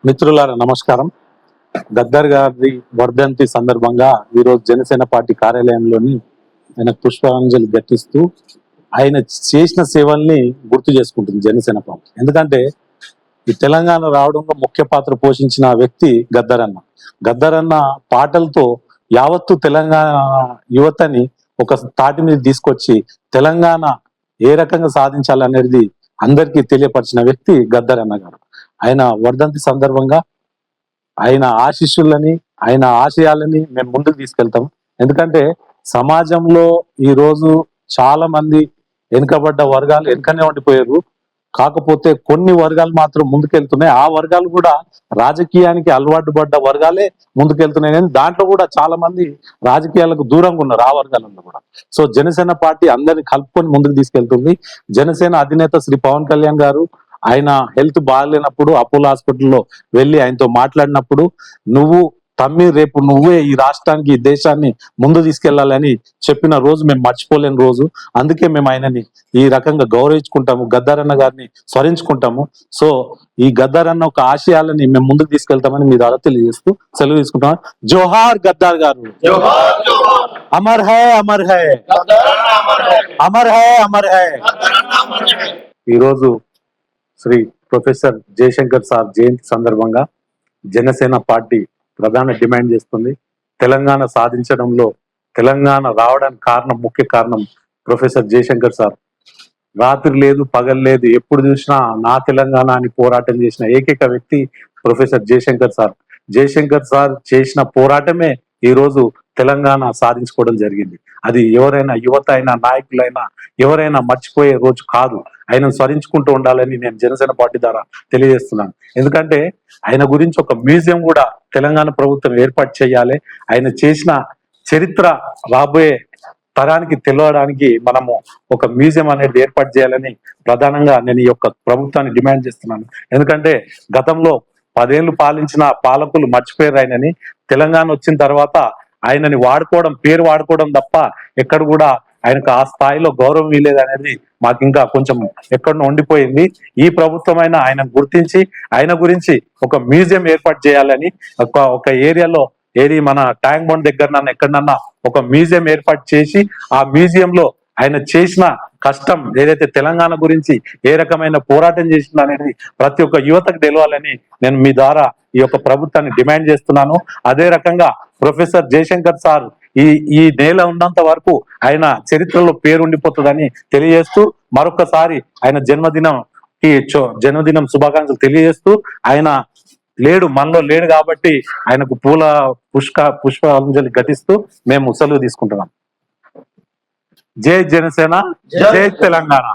మిత్రులారా నమస్కారం. గద్దర్ గారి వర్ధంతి సందర్భంగా ఈరోజు జనసేన పార్టీ కార్యాలయంలోని ఆయన పుష్పాంజలి ఘటిస్తూ ఆయన చేసిన సేవల్ని గుర్తు చేసుకుంటుంది జనసేన పార్టీ. ఎందుకంటే ఈ తెలంగాణ రావడంలో ముఖ్య పాత్ర పోషించిన వ్యక్తి గద్దర్ అన్న. గద్దర్ అన్న పాటలతో యావత్తు తెలంగాణ యువతని ఒక తాటి మీద తీసుకొచ్చి తెలంగాణ ఏ రకంగా సాధించాలనేది అందరికీ తెలియపరిచిన వ్యక్తి గద్దర్ అన్న గారు. ఆయన వర్ధంతి సందర్భంగా ఆయన ఆశీస్సులని ఆయన ఆశయాలని మేము ముందుకు తీసుకెళ్తాం. ఎందుకంటే సమాజంలో ఈ రోజు చాలా మంది వెనుకబడ్డ వర్గాలు వెనుకనే ఉండిపోయారు. కాకపోతే కొన్ని వర్గాలు మాత్రం ముందుకెళ్తున్నాయి. ఆ వర్గాలు కూడా రాజకీయానికి అలవాటు పడ్డ వర్గాలే ముందుకెళ్తున్నాయి. కానీ దాంట్లో కూడా చాలా మంది రాజకీయాలకు దూరంగా ఉన్నారు ఆ వర్గాలలో కూడా. సో జనసేన పార్టీ అందరిని కలుపుకొని ముందుకు తీసుకెళ్తుంది. జనసేన అధినేత శ్రీ పవన్ కళ్యాణ్ గారు ఆయన హెల్త్ బాగాలేనప్పుడు అపోలో హాస్పిటల్లో వెళ్ళి ఆయనతో మాట్లాడినప్పుడు నువ్వు తమ్మి రేపు నువ్వే ఈ రాష్ట్రానికి ఈ దేశాన్ని ముందు తీసుకెళ్లాలని చెప్పిన రోజు మేము మర్చిపోలేని రోజు. అందుకే మేము ఆయనని ఈ రకంగా గౌరవించుకుంటాము, గద్దర్ అన్న గారిని స్మరించుకుంటాము. సో ఈ గద్దర్ అన్న ఒక ఆశయాలని మేము ముందుకు తీసుకెళ్తామని మీ ద్వారా తెలియజేస్తూ సెలవు తీసుకుంటాం. జోహార్ గద్దర్ గారు, Amar high Amar high, Amar high Amar high. ఈరోజు శ్రీ ప్రొఫెసర్ జయశంకర్ సార్ జయంతి సందర్భంగా జనసేన పార్టీ ప్రధాన డిమాండ్ చేస్తుంది. తెలంగాణ సాధించడంలో తెలంగాణ రావడానికి ముఖ్య కారణం ప్రొఫెసర్ జయశంకర్ సార్. రాత్రి లేదు పగలు లేదు, ఎప్పుడు చూసినా నా తెలంగాణ అని పోరాటం చేసిన ఏకైక వ్యక్తి professor Jayashankar sir. Jayashankar sir చేసిన పోరాటమే ఈ రోజు తెలంగాణ సాధించుకోవడం జరిగింది. అది ఎవరైనా యువత అయినా నాయకులైనా ఎవరైనా మర్చిపోయే రోజు కాదు. ఆయన స్మరించుకుంటూ ఉండాలని నేను జనసేన పార్టీ ద్వారా తెలియజేస్తున్నాను. ఎందుకంటే ఆయన గురించి ఒక మ్యూజియం కూడా తెలంగాణ ప్రభుత్వం ఏర్పాటు చేయాలి. ఆయన చేసిన చరిత్ర రాబోయే తరానికి తెలియడానికి మనము ఒక మ్యూజియం అనేది ఏర్పాటు చేయాలని ప్రధానంగా నేను ఈ యొక్క ప్రభుత్వాన్ని డిమాండ్ చేస్తున్నాను. ఎందుకంటే గతంలో 10 ఏళ్ళు పాలించిన పాలకులు మర్చిపోయారు ఆయనని. తెలంగాణ వచ్చిన తర్వాత ఆయనని వాడుకోవడం, పేరు వాడుకోవడం తప్ప ఎక్కడ కూడా ఆయనకు ఆ స్థాయిలో గౌరవం ఇవ్వలేదు అనేది మాకు ఇంకా కొంచెం ఎక్కడో ఉండిపోయింది. ఈ ప్రభుత్వం అయినా ఆయన గుర్తించి ఆయన గురించి ఒక మ్యూజియం ఏర్పాటు చేయాలని ఒక ఏరియాలో మన ట్యాంక్ బండ్ దగ్గర ఎక్కడన్నా ఒక మ్యూజియం ఏర్పాటు చేసి ఆ మ్యూజియంలో ఆయన చేసిన కష్టం ఏదైతే తెలంగాణ గురించి ఏ రకమైన పోరాటం చేసిందో అనేది ప్రతి ఒక్క యువతకు తెలవాలని నేను మీ ద్వారా ఈ యొక్క ప్రభుత్వాన్ని డిమాండ్ చేస్తున్నాను. అదే రకంగా ప్రొఫెసర్ జయశంకర్ సార్ ఈ నేల ఉన్నంత వరకు ఆయన చరిత్రలో పేరుండిపోతుందని తెలియజేస్తూ మరొకసారి ఆయన జన్మదినం శుభాకాంక్షలు తెలియజేస్తూ ఆయన మనలో లేడు కాబట్టి ఆయనకు పుష్పాంజలి ఘటిస్తూ మేము సెలవు తీసుకుంటున్నాం. జై జనసేన, జై తెలంగాణ.